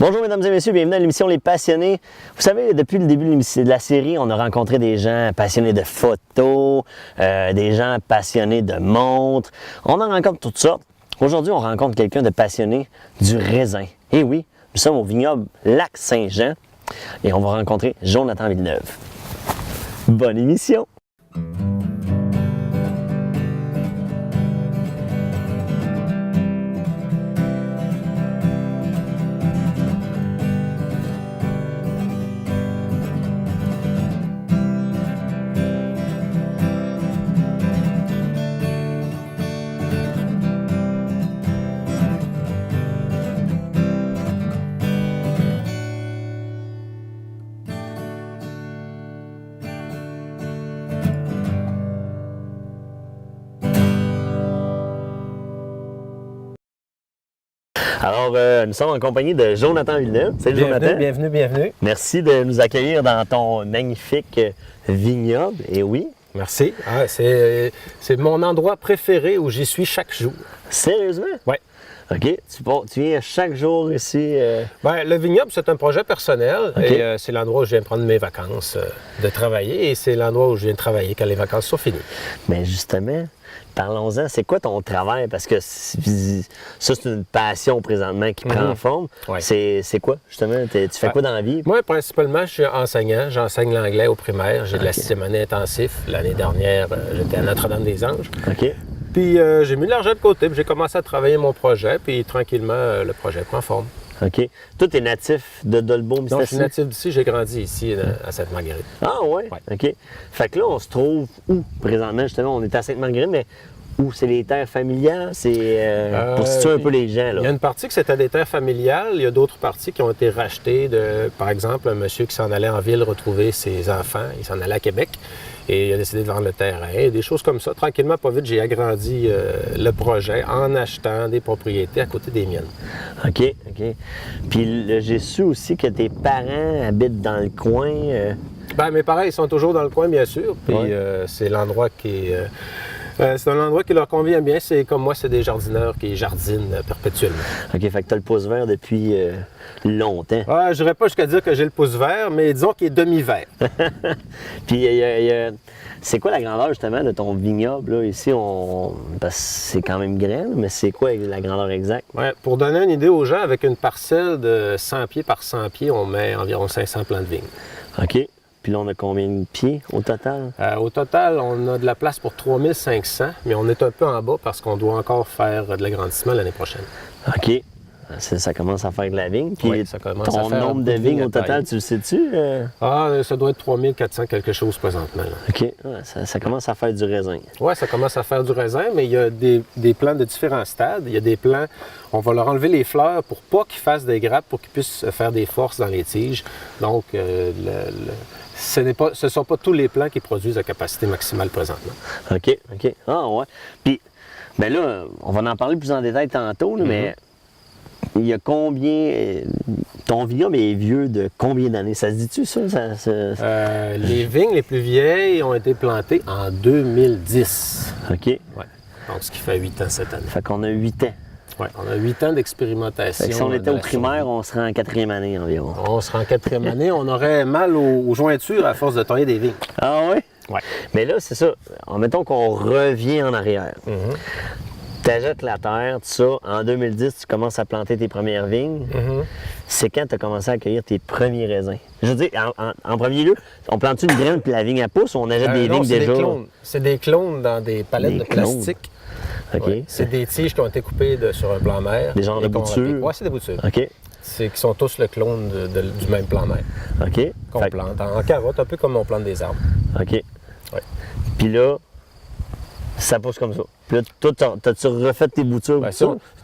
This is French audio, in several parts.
Bonjour mesdames et messieurs, bienvenue à l'émission Les Passionnés. Vous savez, depuis le début de la série, on a rencontré des gens passionnés de photos, des gens passionnés de montres. On en rencontre toutes sortes. Aujourd'hui, on rencontre quelqu'un de passionné du raisin. Et oui, nous sommes au vignoble Lac-Saint-Jean et on va rencontrer Jonathan Villeneuve. Bonne émission! Alors, nous sommes en compagnie de Jonathan Villeneuve. Salut Jonathan. Bienvenue. Merci de nous accueillir dans ton magnifique vignoble. Et oui. Merci. C'est mon endroit préféré où j'y suis chaque jour. Sérieusement? Oui. OK. Tu viens chaque jour ici? Le vignoble, c'est un projet personnel. Okay. Et c'est l'endroit où je viens prendre mes vacances de travailler. Et c'est l'endroit où je viens de travailler quand les vacances sont finies. Mais justement, parlons-en. C'est quoi ton travail? Parce que ça, c'est une passion présentement qui prend forme. Ouais. C'est quoi, justement? Tu fais quoi dans la vie? Moi, principalement, je suis enseignant. J'enseigne l'anglais au primaire. J'ai de la 6e année intensif. L'année dernière, j'étais à Notre-Dame-des-Anges. OK. Puis j'ai mis de l'argent de côté, puis j'ai commencé à travailler mon projet, puis tranquillement, le projet prend forme. OK. Toi, tu es natif de Dolbeau-Mistassini? Non, je suis natif d'ici, j'ai grandi ici, à Sainte-Marguerite. Ah ouais? OK. Fait que là, on se trouve où, présentement? Justement, on est à Sainte-Marguerite, mais où? C'est les terres familiales? C'est pour situer un peu les gens, là. Il y a une partie que c'était des terres familiales. Il y a d'autres parties qui ont été rachetées de, par exemple, un monsieur qui s'en allait en ville retrouver ses enfants. Il s'en allait à Québec. Et il a décidé de vendre le terrain, des choses comme ça. Tranquillement, pas vite, j'ai agrandi le projet en achetant des propriétés à côté des miennes. OK. Puis j'ai su aussi que tes parents habitent dans le coin. Mes parents, ils sont toujours dans le coin, bien sûr. Puis c'est l'endroit qui est... c'est un endroit qui leur convient bien. C'est comme moi, c'est des jardineurs qui jardinent perpétuellement. OK, fait que tu as le pouce vert depuis longtemps. Je dirais pas jusqu'à dire que j'ai le pouce vert, mais disons qu'il est demi-vert. Puis c'est quoi la grandeur justement de ton vignoble là? Ici, parce que c'est quand même grand, mais c'est quoi la grandeur exacte? Ouais, pour donner une idée aux gens, avec une parcelle de 100 pieds par 100 pieds, on met environ 500 plants de vigne. OK. Puis là, on a combien de pieds au total? Au total, on a de la place pour 3500, mais on est un peu en bas parce qu'on doit encore faire de l'agrandissement l'année prochaine. OK. Ça commence à faire de la vigne. Puis oui, ça commence ton à faire nombre de vignes au total, tu le sais-tu? Ça doit être 3400 quelque chose présentement. Là. OK. Ça commence à faire du raisin. Oui, ça commence à faire du raisin, mais il y a des plants de différents stades. Il y a des plants, on va leur enlever les fleurs pour pas qu'ils fassent des grappes, pour qu'ils puissent faire des forces dans les tiges. Donc, ce ne sont pas tous les plants qui produisent à capacité maximale présentement. OK. Ah ouais. Puis, là, on va en parler plus en détail tantôt, là, mais il y a combien... Ton vignoble est vieux de combien d'années? Ça se dit-tu, ça? Les vignes les plus vieilles ont été plantées en 2010. OK. Ouais. Donc, ce qui fait 8 ans cette année. Fait qu'on a 8 ans. Oui, on a 8 ans d'expérimentation. Si on était au primaire, on serait en 4e année environ. On serait en 4e année, on aurait mal aux jointures à force de tailler des vignes. Ah oui? Oui. Mais là, c'est ça. Mettons qu'on revient en arrière. Tu achètes la terre, tout ça. En 2010, tu commences à planter tes premières vignes. C'est quand tu as commencé à accueillir tes premiers raisins? Je veux dire, en premier lieu, on plante une graine puis la vigne à pousse ou on achète des vignes déjà? C'est des clones dans des palettes de plastique. OK. Ouais. C'est des tiges qui ont été coupées sur un plan mère. Des genres de boutures? Oui, c'est des boutures. OK. Qui sont tous le clone du même plan mère. OK. Qu'on plante en carotte, un peu comme on plante des arbres. OK. Ouais. Puis là, ça pousse comme ça. Puis là, toi, t'as-tu refait tes boutures?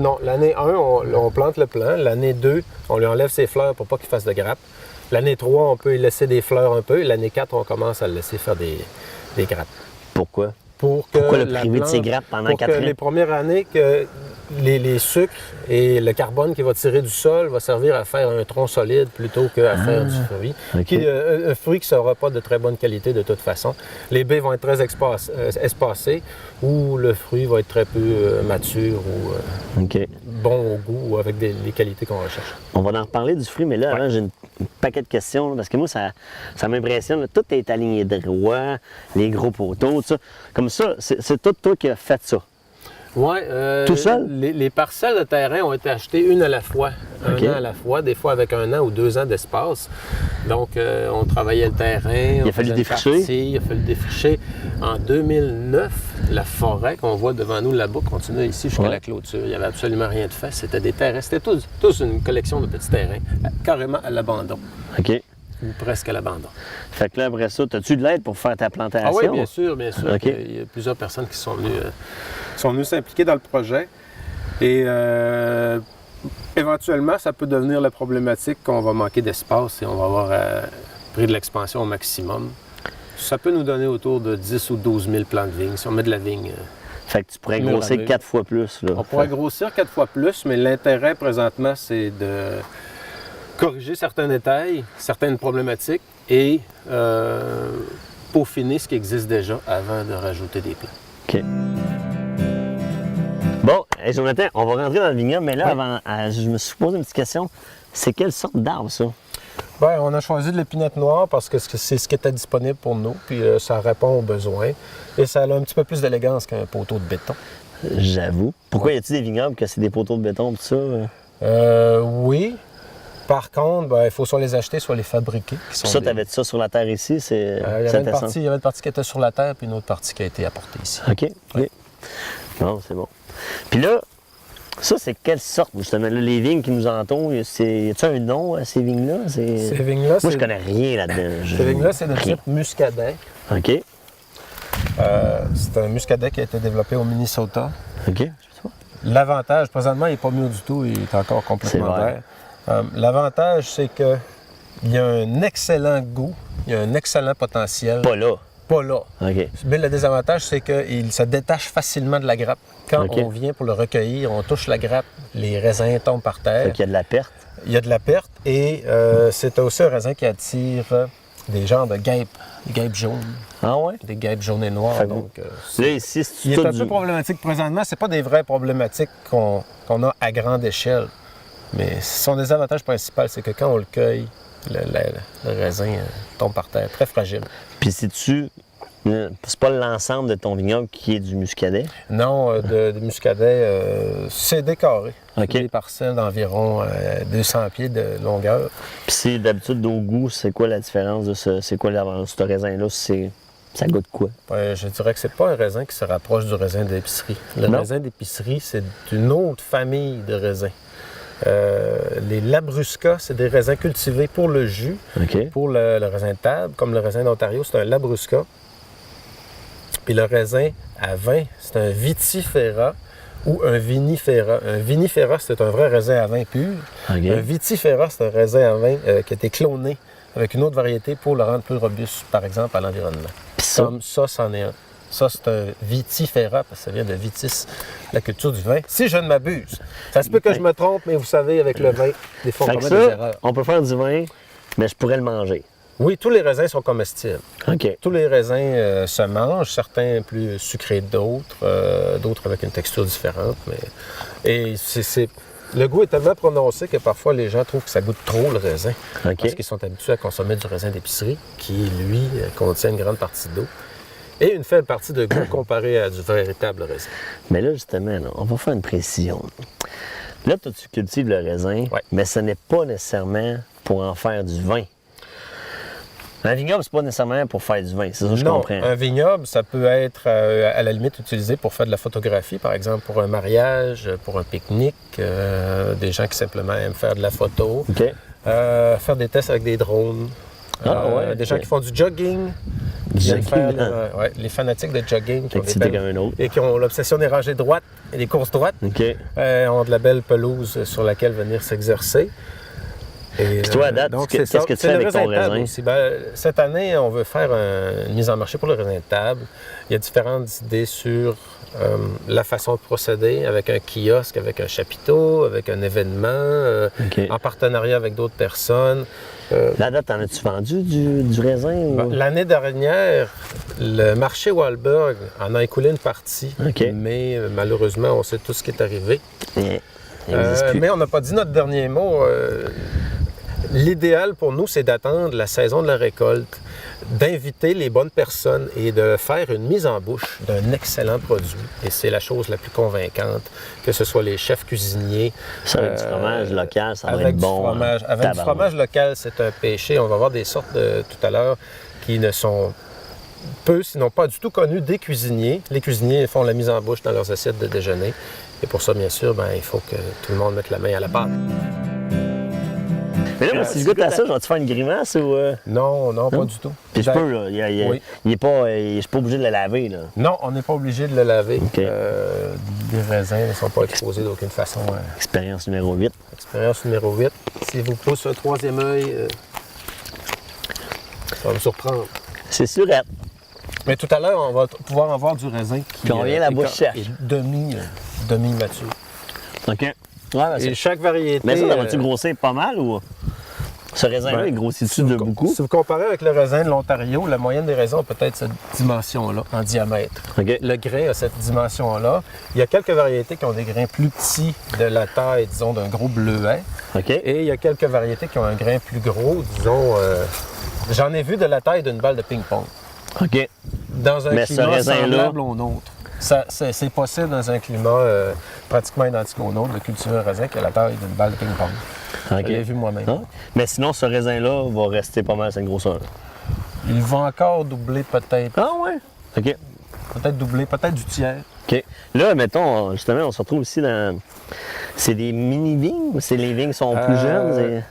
Non, l'année 1, on plante le plant. L'année 2, on lui enlève ses fleurs pour pas qu'il fasse de grappes. L'année 3, on peut y laisser des fleurs un peu. L'année 4, on commence à le laisser faire des grappes. Pourquoi? Pourquoi le priver de ses grappes pendant 4 ans? Pour que les premières années, que les sucres et le carbone qui va tirer du sol va servir à faire un tronc solide plutôt qu'à faire du fruit. Okay. Un fruit qui ne sera pas de très bonne qualité de toute façon. Les baies vont être très espacées ou le fruit va être très peu mature ou bon au goût, avec les qualités qu'on recherche. On va en reparler du fruit, mais là, avant, j'ai un paquet de questions, là, parce que moi, ça m'impressionne. Là. Tout est aligné droit, les gros poteaux, tout ça. Comme ça, c'est tout toi qui as fait ça. Oui. Tout seul? Les parcelles de terrain ont été achetées une à la fois, OK. un an à la fois, des fois avec 1 an ou 2 ans d'espace. Donc, on travaillait le terrain. Il a fallu défricher. Il a fallu défricher. En 2009, la forêt qu'on voit devant nous là-bas continuait ici jusqu'à la clôture. Il n'y avait absolument rien de fait. C'était des terrains. C'était tous une collection de petits terrains, carrément à l'abandon. OK. Ou presque à l'abandon. Fait que là, après ça, as-tu de l'aide pour faire ta plantation? Ah oui, bien sûr, bien sûr. OK. Il y a plusieurs personnes qui sont venues s'impliquer dans le projet. Et éventuellement, ça peut devenir la problématique qu'on va manquer d'espace et on va avoir pris de l'expansion au maximum. Ça peut nous donner autour de 10 ou 12 000 plants de vigne, si on met de la vigne. Fait que tu pourrais grossir 4 fois plus. Là. On pourrait grossir 4 fois plus, mais l'intérêt présentement, c'est de corriger certains détails, certaines problématiques et peaufiner ce qui existe déjà avant de rajouter des plants. OK. Bon, hey Jonathan, on va rentrer dans le vignoble, mais là, avant, je me suis posé une petite question. C'est quelle sorte d'arbre, ça? Bien, on a choisi de l'épinette noire parce que c'est ce qui était disponible pour nous, puis ça répond aux besoins. Et ça a un petit peu plus d'élégance qu'un poteau de béton. J'avoue. Pourquoi y a-t-il des vignobles que c'est des poteaux de béton, tout ça? Oui. Par contre, il faut soit les acheter, soit les fabriquer. Ça, tu avais ça sur la terre ici? Il y avait une partie qui était sur la terre, puis une autre partie qui a été apportée ici. OK. Oui. Bon, c'est bon. Puis là, ça, c'est quelle sorte, justement? Là, les vignes qui nous entourent, y a-t-il un nom à ces vignes-là? Ces vignes-là, moi, je connais rien là-dedans. Ces vignes-là, c'est de type muscadet. OK. C'est un muscadet qui a été développé au Minnesota. OK. L'avantage, présentement, il n'est pas mûr du tout, il est encore complètement vert. L'avantage, c'est qu'il y a un excellent goût, il y a un excellent potentiel. Pas là. Pas là. OK. Mais le désavantage, c'est qu'il se détache facilement de la grappe. Quand on vient pour le recueillir, on touche la grappe, les raisins tombent par terre. Fait qu'il y a de la perte. Il y a de la perte et c'est aussi un raisin qui attire des genres de guêpes, des guêpes jaunes. Ah ouais? Des guêpes jaunes et noires. Donc, là, ici, c'est il est un peu problématique présentement. C'est pas des vraies problématiques qu'on a à grande échelle. Mais son désavantage principal, c'est que quand on le cueille, le raisin tombe par terre, très fragile. Puis c'est pas l'ensemble de ton vignoble qui est du muscadet? Non, de muscadet, c'est des carrés. OK. Des parcelles d'environ 200 pieds de longueur. Puis c'est d'habitude au goût, c'est quoi la différence de c'est quoi ce raisin-là? Ça goûte quoi? Je dirais que c'est pas un raisin qui se rapproche du raisin d'épicerie. Le raisin d'épicerie, c'est une autre famille de raisins. Les Labrusca, c'est des raisins cultivés pour le jus, pour le raisin de table, comme le raisin d'Ontario, c'est un Labrusca. Puis le raisin à vin, c'est un Vitifera ou un Vinifera. Un Vinifera, c'est un vrai raisin à vin pur. Un Vitifera, c'est un raisin à vin qui a été cloné avec une autre variété pour le rendre plus robuste, par exemple, à l'environnement. Comme ça, c'en est un. Ça, c'est un vitifera, parce que ça vient de vitis, la culture du vin, si je ne m'abuse. Ça se peut que je me trompe, mais vous savez, avec le vin, des fois, on commet des erreurs. On peut faire du vin, mais je pourrais le manger. Oui, tous les raisins sont comestibles. OK. Tous les raisins se mangent, certains plus sucrés que d'autres, d'autres avec une texture différente. Et le goût est tellement prononcé que parfois les gens trouvent que ça goûte trop le raisin. Parce qu'ils sont habitués à consommer du raisin d'épicerie, qui, lui, contient une grande partie d'eau. Et une faible partie de goût comparée à du véritable raisin. Mais là, justement, on va faire une précision. Là, toi, tu cultives le raisin, mais ce n'est pas nécessairement pour en faire du vin. Un vignoble, c'est pas nécessairement pour faire du vin, c'est ça que je comprends. Un vignoble, ça peut être à la limite utilisé pour faire de la photographie, par exemple pour un mariage, pour un pique-nique, des gens qui simplement aiment faire de la photo, faire des tests avec des drones, des gens qui font du jogging. Les fanatiques de jogging qui ont l'obsession des rangées droites et des courses droites ont de la belle pelouse sur laquelle venir s'exercer. Et toi, à date, qu'est-ce que tu fais avec ton raisin? Aussi. Cette année, on veut faire une mise en marché pour le raisin de table. Il y a différentes idées sur la façon de procéder avec un kiosque, avec un chapiteau, avec un événement, en partenariat avec d'autres personnes. La date, en as-tu vendu du raisin? Ou... L'année dernière, le marché Wahlberg en a écoulé une partie, mais malheureusement, on sait tout ce qui est arrivé. il n'existe plus. Mais on n'a pas dit notre dernier mot. L'idéal pour nous, c'est d'attendre la saison de la récolte, d'inviter les bonnes personnes et de faire une mise en bouche d'un excellent produit. Et c'est la chose la plus convaincante, que ce soit les chefs cuisiniers. Ça, avec du fromage local, ça va avec être bon. Fromage, avec du fromage local, c'est un péché. On va voir des sortes tout à l'heure qui ne sont peu, sinon pas du tout connues des cuisiniers. Les cuisiniers font la mise en bouche dans leurs assiettes de déjeuner. Et pour ça, bien sûr, il faut que tout le monde mette la main à la pâte. Mais là, moi, si je goûte à ça, je vais-te faire une grimace ou... Non, pas du tout. Puis je peux, là. Oui. Je suis pas obligé de le laver, là. Non, on n'est pas obligé de le laver. OK. Les raisins ne sont pas exposés d'aucune façon. Expérience numéro 8. Expérience numéro 8. Si vous pousse un troisième œil, ça va me surprendre. C'est surette. Mais tout à l'heure, on va pouvoir en voir du raisin qui Puis on vient la bouche sèche. est demi-mature. OK. Ouais, Et chaque variété... Mais ça va-tu grossir pas mal ou... Ce raisin-là, il grossit-tu de beaucoup? Si vous comparez avec le raisin de l'Ontario, la moyenne des raisins a peut-être cette dimension-là en diamètre. OK. Le grain a cette dimension-là. Il y a quelques variétés qui ont des grains plus petits de la taille, disons, d'un gros bleuet. OK. Et il y a quelques variétés qui ont un grain plus gros, disons... J'en ai vu de la taille d'une balle de ping-pong. OK. Dans un Mais ce climat raisin-là- semblable au nôtre. C'est possible dans un climat pratiquement identique au nôtre de cultiver un raisin qui a la taille d'une balle de ping-pong. OK. Je l'ai vu moi-même. Ah. Mais sinon, ce raisin-là va rester pas mal à cette grosseur. Il va encore doubler peut-être. Ah ouais? OK. Peut-être doubler, peut-être du tiers. OK. Là, mettons, justement, on se retrouve ici dans... C'est des mini-vignes ou c'est les vignes qui sont plus jeunes?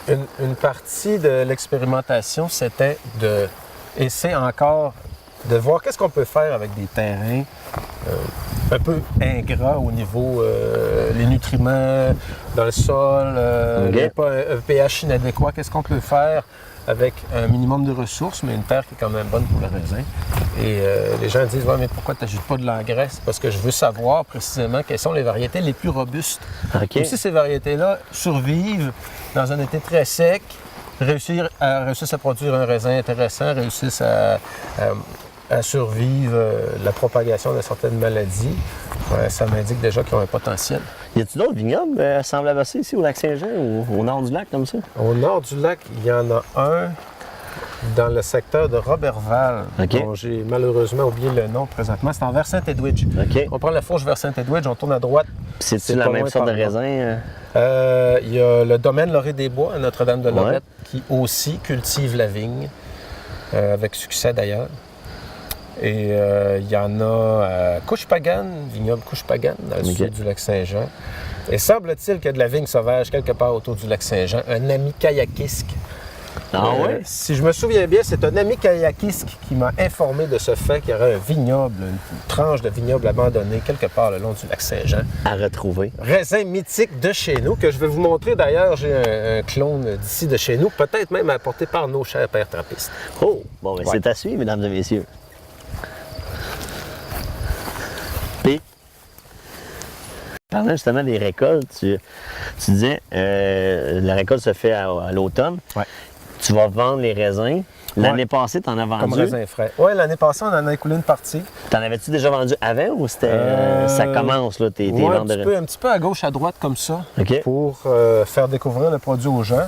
Une partie de l'expérimentation, c'était de... Et c'est encore de voir qu'est-ce qu'on peut faire avec des terrains un peu ingrats au niveau les nutriments dans le sol, un pH inadéquat. Qu'est-ce qu'on peut faire avec un minimum de ressources, mais une terre qui est quand même bonne pour le raisin. Et les gens disent « Ouais, mais pourquoi tu n'ajoutes pas de l'engrais? » C'est parce que je veux savoir précisément quelles sont les variétés les plus robustes. OK. Et si ces variétés-là survivent dans un été très sec, réussissent à produire un raisin intéressant, réussissent à survivre la propagation de certaines maladies, ça m'indique déjà qu'ils ont un potentiel. Y a-t-il d'autres vignobles semblables à ça ici au Lac-Saint-Jean ou au nord du lac comme ça? Au nord du lac, il y en a un dans le secteur de Roberval, OK. dont j'ai malheureusement oublié le nom présentement. C'est en Vers-Saint-Edwidge. OK. On prend la fourche vers Saint-Edwidge, on tourne à droite. C'est-tu C'est la pas même loin sorte de par là. raisin? Il y a le domaine Lorée-des-Bois à Notre-Dame-de-Lorette Ouais. qui aussi cultive la vigne, avec succès d'ailleurs. Et il y en a à Couche-Pagane, vignoble Couche-Pagane, dans le sud du Lac-Saint-Jean. Et semble-t-il qu'il y a de la vigne sauvage quelque part autour du Lac-Saint-Jean, un ami kayakiste. Ah ouais? Si je me souviens bien, c'est un ami kayakiste qui m'a informé de ce fait qu'il y aurait un vignoble, une tranche de vignoble abandonnée quelque part le long du Lac-Saint-Jean. À retrouver. Raisin mythique de chez nous, que je vais vous montrer d'ailleurs. J'ai un clone d'ici de chez nous, peut-être même apporté par nos chers pères trappistes. Oh! Bon, ben, c'est à suivre, mesdames et messieurs. Puis, parlant justement des récoltes, tu disais, la récolte se fait à l'automne. Ouais. Tu vas vendre les raisins. L'année passée, tu en as vendu. Comme raisin frais. Oui, l'année passée, on en a écoulé une partie. T'en avais-tu déjà vendu avant ou c'était ça commence, là, tes ventes de un petit peu à gauche, à droite, comme ça, OK. pour faire découvrir le produit aux gens.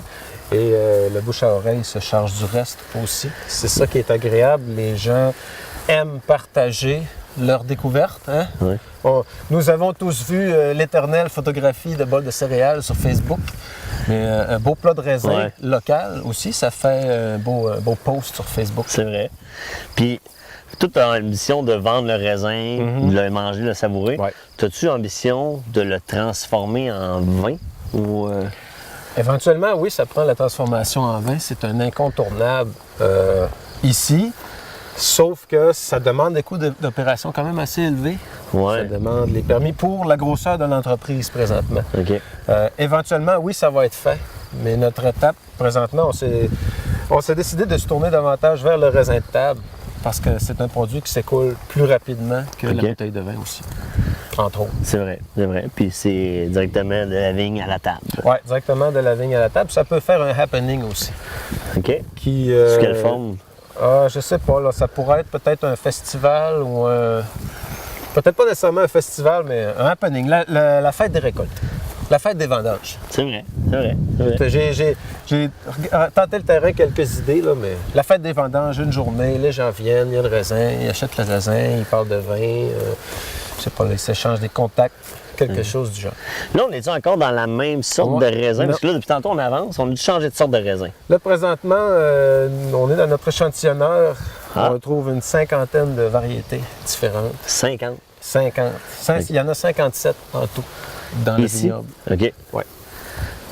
Et le bouche à oreille se charge du reste aussi. C'est ça qui est agréable. Les gens aiment partager leur découverte. Hein? Ouais. Nous avons tous vu l'éternelle photographie de bol de céréales sur Facebook. Mais un beau plat de raisin local aussi, ça fait un beau post sur Facebook. C'est vrai. Puis, toute ambition de vendre le raisin, de le manger, de le savourer. Ouais. As-tu ambition de le transformer en vin? Ou, Éventuellement, oui, ça prend la transformation en vin. C'est un incontournable ici. Sauf que ça demande des coûts d'opération quand même assez élevés. Ouais. Ça demande les permis pour la grosseur de l'entreprise présentement. OK. Éventuellement, oui, ça va être fait. Mais notre étape, présentement, on s'est décidé de se tourner davantage vers le raisin de table parce que c'est un produit qui s'écoule plus rapidement que la bouteille de vin aussi, entre autres. C'est vrai, c'est vrai. Puis c'est directement de la vigne à la table. Oui, directement de la vigne à la table. Ça peut faire un happening aussi. OK. Sous quelle forme? Je sais pas, là, ça pourrait être peut-être un festival ou peut-être pas nécessairement un festival, mais un happening, la fête des récoltes, la fête des vendanges. C'est vrai, c'est vrai. C'est vrai. J'ai tenté le terrain, quelques idées, là, mais la fête des vendanges, une journée, les gens viennent, il y a le raisin, ils achètent le raisin, ils parlent de vin, je sais pas, ils s'échangent des contacts, quelque chose du genre. Là, on est-tu encore dans la même sorte de raisin? Parce que là, depuis tantôt, on avance, on a dû changer de sorte de raisin. Là, présentement, on est dans notre échantillonneur. Ah. On retrouve une cinquantaine de variétés différentes. 50. 50. Il y en a 57 en tout dans le Ici? vignoble. OK. Ouais.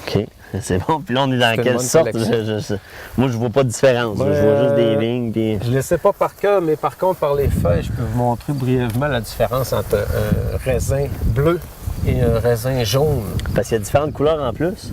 OK. C'est bon. Puis là, on est dans C'est une quelle bonne sorte? collection. Moi, je vois pas de différence. Ouais, Je vois juste des vignes. Puis... Je ne le sais pas par cœur, mais par contre, par les feuilles, je peux vous montrer brièvement la différence entre un raisin bleu et un raisin jaune. Parce qu'il y a différentes couleurs en plus.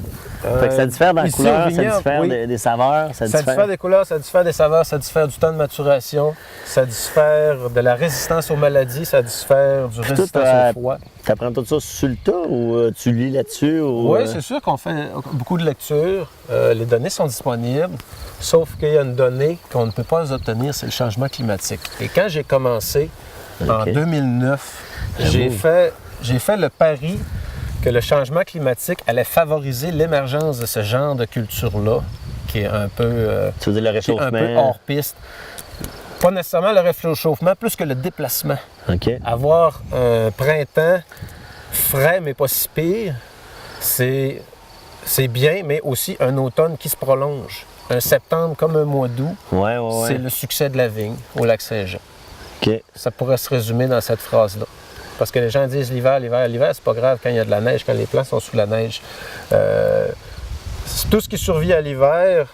Fait que ça diffère dans la ici, couleur, au ça vignoble, diffère oui. des saveurs, ça diffère des couleurs, ça diffère des saveurs, ça diffère du temps de maturation, ça diffère de la résistance aux maladies, ça diffère du résistance au froid. Tu apprends tout ça sur le tas ou tu lis là-dessus? Oui, c'est sûr qu'on fait beaucoup de lectures. Les données sont disponibles, sauf qu'il y a une donnée qu'on ne peut pas obtenir, c'est le changement climatique. Et quand j'ai commencé, en 2009, j'ai fait le pari que le changement climatique allait favoriser l'émergence de ce genre de culture-là, qui est un peu, tu veux dire le réchauffement? Un peu hors piste. Pas nécessairement le réchauffement, plus que le déplacement. OK. Avoir un printemps frais, mais pas si pire, c'est bien, mais aussi un automne qui se prolonge. Un septembre comme un mois d'août, c'est le succès de la vigne au Lac-Saint-Jean. OK. Ça pourrait se résumer dans cette phrase-là. Parce que les gens disent l'hiver, c'est pas grave quand il y a de la neige, quand les plants sont sous la neige. Tout ce qui survit à l'hiver,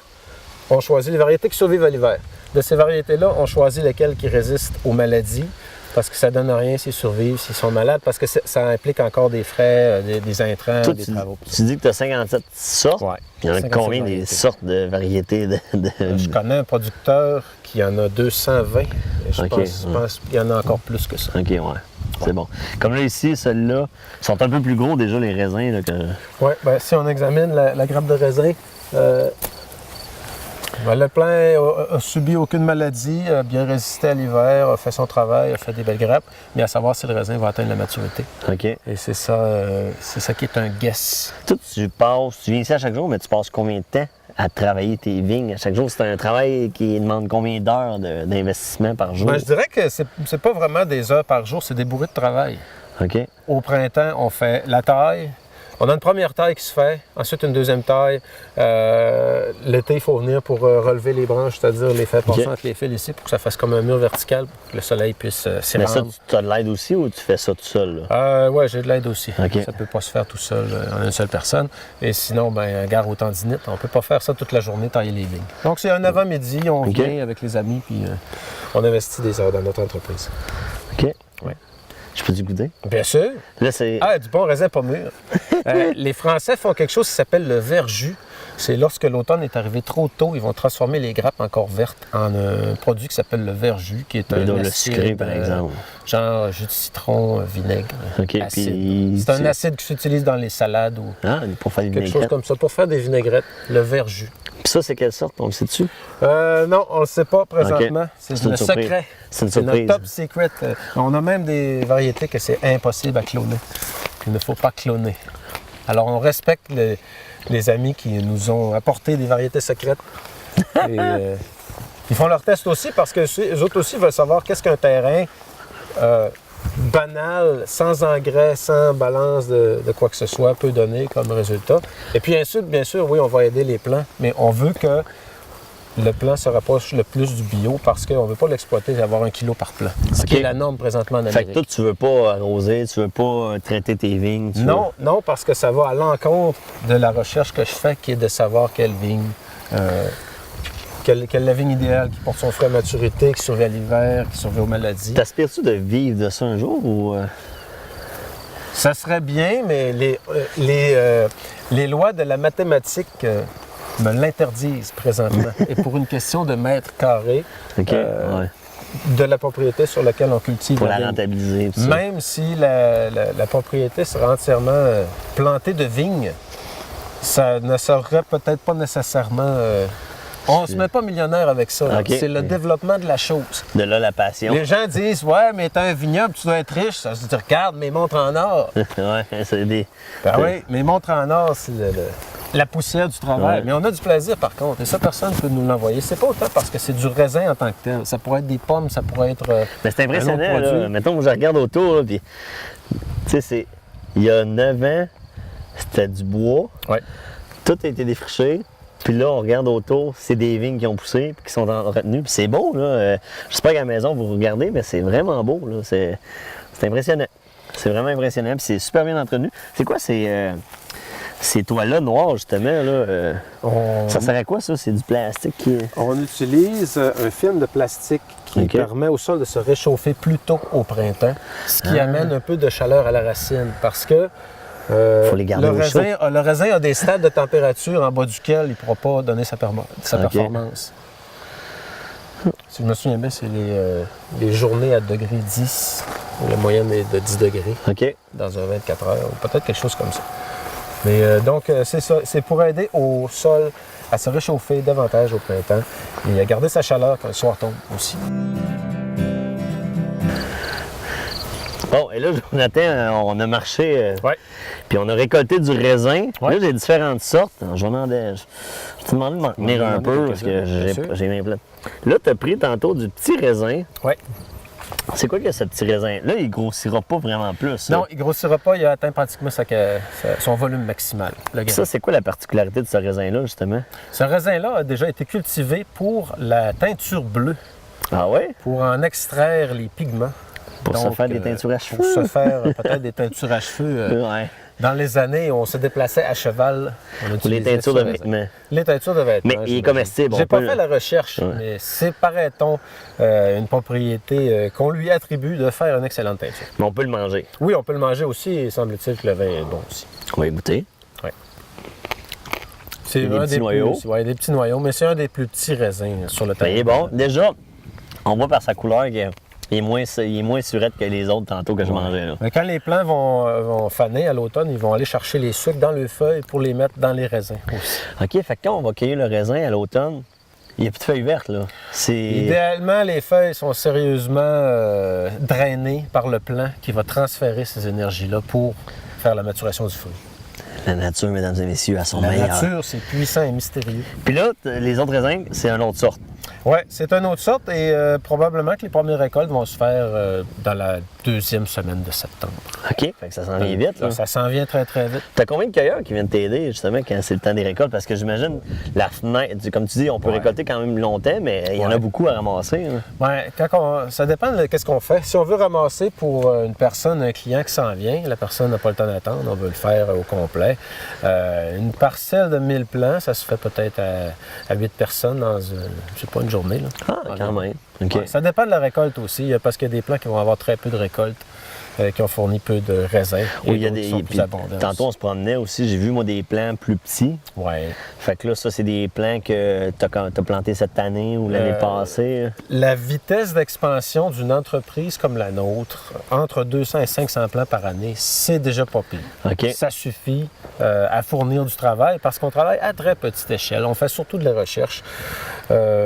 on choisit les variétés qui survivent à l'hiver. De ces variétés-là, on choisit lesquelles qui résistent aux maladies, parce que ça donne rien s'ils survivent, s'ils sont malades, parce que ça implique encore des frais, des intrants, toi, des travaux. Tu dis que tu as 57 sortes. Ouais. Il y en a combien des sortes de variétés Je connais un producteur qui en a 220. Je pense qu'il y en a encore plus que ça. OK, ouais. C'est bon. Comme là, ici, ceux-là sont un peu plus gros déjà, les raisins. Là, que... Oui, bien, si on examine la grappe de raisin, le plant a subi aucune maladie, a bien résisté à l'hiver, a fait son travail, a fait des belles grappes, mais à savoir si le raisin va atteindre la maturité. OK. Et c'est ça qui est un guess. Toi, tu viens ici à chaque jour, mais tu passes combien de temps à travailler tes vignes? À chaque jour, c'est un travail qui demande combien d'heures d'investissement par jour? Bien, je dirais que c'est pas vraiment des heures par jour, c'est des bourrées de travail. OK. Au printemps, on fait la taille. On a une première taille qui se fait, ensuite une deuxième taille. L'été, il faut venir pour relever les branches, c'est-à-dire les faire passer entre les fils ici pour que ça fasse comme un mur vertical pour que le soleil puisse s'y rendre. Mais ça, tu as de l'aide aussi ou tu fais ça tout seul? Oui, j'ai de l'aide aussi. Okay. Ça ne peut pas se faire tout seul en une seule personne. Et sinon, gare aux tendinites, on ne peut pas faire ça toute la journée, tailler les vignes. Donc, c'est un avant-midi, on vient avec les amis, puis on investit des heures dans notre entreprise. OK. Ouais. Je peux-tu goûter? Bien sûr. Là, c'est... Du bon raisin pas mûr. Les Français font quelque chose qui s'appelle le verjus. C'est lorsque l'automne est arrivé trop tôt, ils vont transformer les grappes encore vertes en un produit qui s'appelle le verjus, qui est un acide, le sucré, par exemple. Genre jus de citron, vinaigre, acide. Puis, c'est un acide qui s'utilise dans les salades ou pour faire des quelque chose comme ça, pour faire des vinaigrettes, le verjus. Puis ça, c'est quelle sorte? On le sait-tu? Non, on ne le sait pas présentement. Okay. C'est le secret. C'est une surprise. Notre top secret. On a même des variétés que c'est impossible à cloner. Il ne faut pas cloner. Alors, on respecte les amis qui nous ont apporté des variétés secrètes. Et, ils font leurs tests aussi parce que eux autres aussi veulent savoir qu'est-ce qu'un terrain banal, sans engrais, sans balance de quoi que ce soit peut donner comme résultat. Et puis ensuite, bien sûr, oui, on va aider les plants, mais on veut que le plant se rapproche le plus du bio parce qu'on ne veut pas l'exploiter et avoir 1 kilo par plant. Ce qui est la norme présentement en Amérique. Fait que toi, tu ne veux pas arroser, tu ne veux pas traiter tes vignes? Non, parce que ça va à l'encontre de la recherche que je fais qui est de savoir quelle vigne, quelle est la vigne idéale qui porte son fruit à maturité, qui survit à l'hiver, qui survit aux maladies. T'aspires-tu de vivre de ça un jour ou... Ça serait bien, mais les lois de la mathématique me l'interdisent présentement. Et pour une question de mètre carré de la propriété sur laquelle on cultive pour la rentabiliser. Même si la propriété sera entièrement plantée de vignes, ça ne serait peut-être pas nécessairement On ne se met pas millionnaire avec ça. OK. C'est le développement de la chose. De là, la passion. Les gens disent, ouais, mais t'es un vignoble, tu dois être riche. Ça se dit, regarde, mes montres en or. Ouais, c'est des... Ben oui, mes montres en or, c'est la poussière du travail. Ouais. Mais on a du plaisir, par contre. Et ça, personne ne peut nous l'envoyer. C'est pas autant parce que c'est du raisin en tant que tel. Ça pourrait être des pommes, ça pourrait être... Mais c'est impressionnant, un autre là. produit. Mettons, moi, je regarde autour, là, puis... Tu sais, il y a 9 ans, c'était du bois. Ouais. Tout a été défriché. Puis là, on regarde autour, c'est des vignes qui ont poussé puis qui sont retenues. Puis c'est beau, là. J'espère qu'à la maison, vous regardez, mais c'est vraiment beau, là. C'est impressionnant. C'est vraiment impressionnant. Puis c'est super bien entretenu. C'est quoi ces toits-là noirs, justement, là? Ça sert à quoi, ça? C'est du plastique qui... On utilise un film de plastique qui OK. permet au sol de se réchauffer plus tôt au printemps, ce qui amène un peu de chaleur à la racine. Parce que Faut les garder au chaud. le raisin a des stades de température en bas duquel il ne pourra pas donner sa performance. Si je me souviens bien, c'est les journées à degré 10. La moyenne est de 10 degrés OK. dans un 24 heures, ou peut-être quelque chose comme ça. Mais donc, c'est ça. C'est pour aider au sol à se réchauffer davantage au printemps et à garder sa chaleur quand le soir tombe aussi. Bon, et là, Jonathan, on a marché, Ouais. puis on a récolté du raisin. Ouais. Là, j'ai différentes sortes. Je te demandais de m'en tenir un peu parce que bien sûr. j'ai mes plans. Là, tu as pris tantôt du petit raisin. Oui. C'est quoi que ce petit raisin? Là, il grossira pas vraiment plus. Non, il ne grossira pas. Il a atteint pratiquement son volume maximal. Le grain. Ça, c'est quoi la particularité de ce raisin-là, justement? Ce raisin-là a déjà été cultivé pour la teinture bleue, Ah ouais? pour en extraire les pigments. Pour se Donc, faire des teintures à cheveux? Pour se faire peut-être des teintures à cheveux. Ouais. Dans les années où on se déplaçait à cheval, on Pour les utilisait teintures ce de raisin. vêtements. Les teintures de vêtements. Mais il est j'imagine. comestible, on J'ai pas peut fait la recherche, Ouais. mais c'est, paraît-on, une propriété qu'on lui attribue de faire une excellente teinture. Mais on peut le manger. Oui, on peut le manger aussi et semble-t-il que le vin est bon aussi. On va y goûter. C'est Il y a des un petits noyaux. Oui, des petits noyaux, mais c'est un des plus petits raisins sur le Ben, terrain. il est bon. Déjà, on voit par sa couleur qu'il est moins surette que les autres tantôt que je mangeais. Là. Mais quand les plants vont faner à l'automne, ils vont aller chercher les sucres dans les feuilles pour les mettre dans les raisins aussi. OK, fait que quand on va cueillir le raisin à l'automne, il n'y a plus de feuilles vertes, là. C'est... Idéalement, les feuilles sont sérieusement drainées par le plant qui va transférer ces énergies-là pour faire la maturation du fruit. La nature, mesdames et messieurs, à son La meilleur. nature, c'est puissant et mystérieux. Puis là, les autres raisins, c'est une autre sorte. Oui, c'est une autre sorte et probablement que les premières récoltes vont se faire dans la deuxième semaine de septembre. OK, fait que ça s'en vient vite, là. Ça s'en vient très, très vite. T'as combien de cueilleurs qui viennent t'aider, justement, quand c'est le temps des récoltes? Parce que j'imagine, la fenêtre, comme tu dis, on peut Ouais. récolter quand même longtemps, mais il y en a Ouais. beaucoup à ramasser. Hein. Ouais, ça dépend de qu'est-ce qu'on fait. Si on veut ramasser pour une personne, un client qui s'en vient, la personne n'a pas le temps d'attendre, on veut le faire au complet. Une parcelle de 1000 plants, ça se fait peut-être à 8 personnes dans, je sais pas, une journée. Là. Ah, quand même. OK. Ouais, ça dépend de la récolte aussi, parce qu'il y a des plants qui vont avoir très peu de récolte, qui ont fourni peu de raisins. Oui, il y a d'autres qui des. sont puis plus abondants. tantôt, on se promenait aussi, j'ai vu, moi, des plants plus petits. Ouais. Fait que là, ça, c'est des plants que t'as plantés cette année ou l'année passée. La vitesse d'expansion d'une entreprise comme la nôtre, entre 200 et 500 plants par année, c'est déjà pas pire. OK. Ça suffit à fournir du travail parce qu'on travaille à très petite échelle. On fait surtout de la recherche.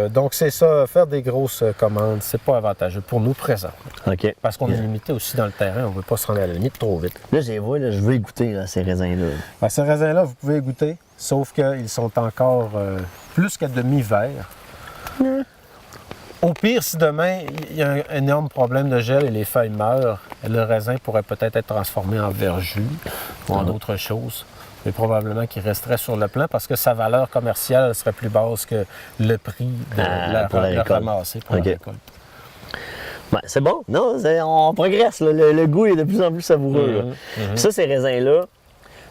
Donc, c'est ça, faire des grosses commandes, c'est pas avantageux pour nous présents. OK. Parce qu'on est limité aussi dans le terrain, on ne veut pas se rendre à la limite trop vite. Là, je veux y goûter, là, ces raisins-là. Ben, ces raisins-là, vous pouvez goûter, sauf qu'ils sont encore plus qu'à demi-verts. Au pire, si demain, il y a un énorme problème de gel et les feuilles meurent, le raisin pourrait peut-être être transformé en verjus ou en d'autres choses. Mais probablement qu'il resterait sur le plan parce que sa valeur commerciale serait plus basse que le prix de pour la le récolte. ramasser pour OK. la récolte. Ben, c'est bon. Non, on progresse. Là. Le goût est de plus en plus savoureux. là. Ça, ces raisins-là,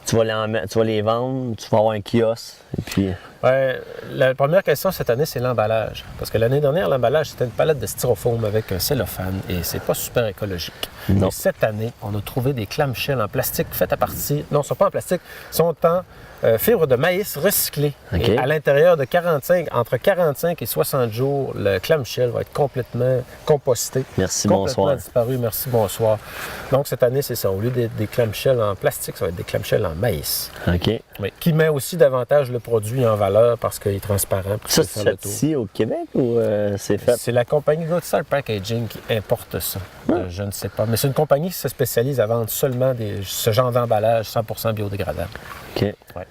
tu vas les vendre, tu vas avoir un kiosque. Et puis... Ouais, la première question cette année, c'est l'emballage. Parce que l'année dernière, l'emballage, c'était une palette de styrofoam avec un cellophane et c'est pas super écologique. Non. Et cette année, on a trouvé des clamshells en plastique faites à partir... Non, ils ne sont pas en plastique, ils sont en fibre de maïs recyclé. OK. Et à l'intérieur de entre 45 et 60 jours, le clamshell va être complètement composté. Merci, complètement bonsoir. disparu, merci, bonsoir. Donc cette année, c'est ça. Au lieu des clamshells en plastique, ça va être des clamshells en maïs. OK. Oui, qui met aussi davantage le produit en valeur valeur parce qu'il est transparent. Puis Ça, tu peux c'est faire le fait tour. ici au Québec ou c'est fait? C'est la compagnie Good Start Packaging qui importe ça. Je ne sais pas. Mais c'est une compagnie qui se spécialise à vendre seulement ce genre d'emballage 100% biodégradable. OK. Ouais.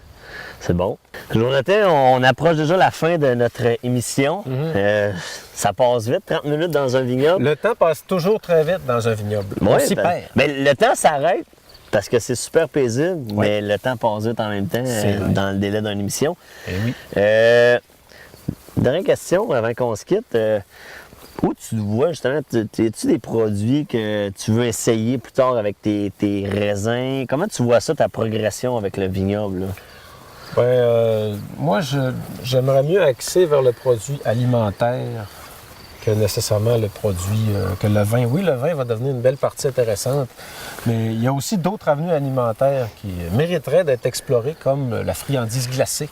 C'est bon. Jonathan, on approche déjà la fin de notre émission. Ça passe vite, 30 minutes dans un vignoble. Le temps passe toujours très vite dans un vignoble. On s'y perd. Mais le temps s'arrête parce que c'est super paisible, mais le temps passe vite en même temps C'est vrai. dans le délai d'une émission. Eh oui. Dernière question avant qu'on se quitte. Où tu vois justement, as-tu des produits que tu veux essayer plus tard avec tes raisins? Comment tu vois ça, ta progression avec le vignoble, là? Moi, j'aimerais mieux axer vers le produit alimentaire que nécessairement le produit, que le vin. Oui, le vin va devenir une belle partie intéressante, mais il y a aussi d'autres avenues alimentaires qui mériteraient d'être explorées, comme la friandise glacée,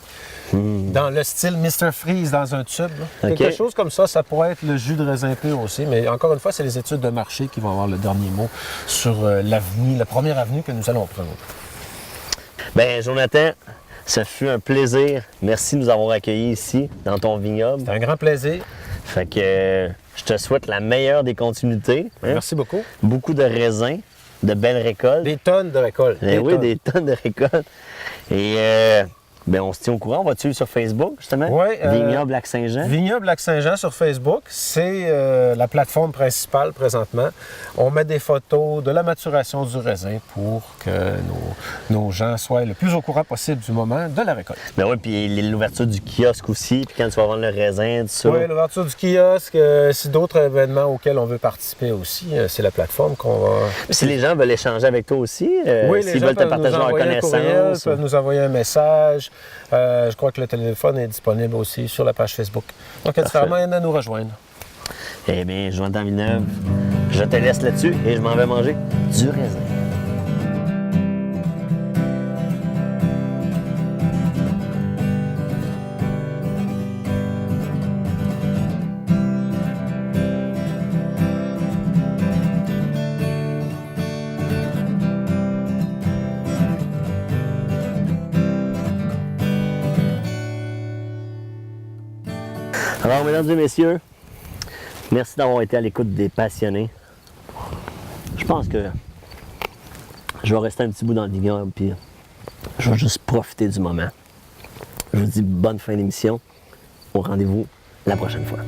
dans le style Mr. Freeze dans un tube. Là. OK. Quelque chose comme ça pourrait être le jus de raisin pur aussi, mais encore une fois, c'est les études de marché qui vont avoir le dernier mot sur l'avenue, la première avenue que nous allons prendre. Bien, Jonathan, ça fut un plaisir. Merci de nous avoir accueillis ici, dans ton vignoble. C'est un grand plaisir. Fait que je te souhaite la meilleure des continuités. hein. Merci beaucoup. Beaucoup de raisins, de belles récoltes. Des tonnes de récoltes. Des tonnes de récoltes. Et ben, on se tient au courant. On va te suivre sur Facebook, justement. Oui, Vignoble Lac-Saint-Jean. Vignoble Lac-Saint-Jean sur Facebook, c'est la plateforme principale présentement. On met des photos de la maturation du raisin pour que nos gens soient le plus au courant possible du moment de la récolte. Ben oui, puis l'ouverture du kiosque aussi, puis quand tu vas vendre le raisin, tout ça. Oui, l'ouverture du kiosque, c'est d'autres événements auxquels on veut participer aussi. C'est la plateforme qu'on va... Si les gens veulent échanger avec toi aussi, Oui, les s'ils gens veulent te peuvent partager nous leur envoyer un courriel, connaissance. peuvent nous envoyer un message. Je crois que le téléphone est disponible aussi sur la page Facebook. Donc, il y a différents moyens de nous rejoindre. Eh bien, Jonathan Villeneuve, je te laisse là-dessus et je m'en vais manger du raisin. Alors, mesdames et messieurs, merci d'avoir été à l'écoute des passionnés. Je pense que je vais rester un petit bout dans le vignoble, puis je vais juste profiter du moment. Je vous dis bonne fin d'émission. Au rendez-vous la prochaine fois.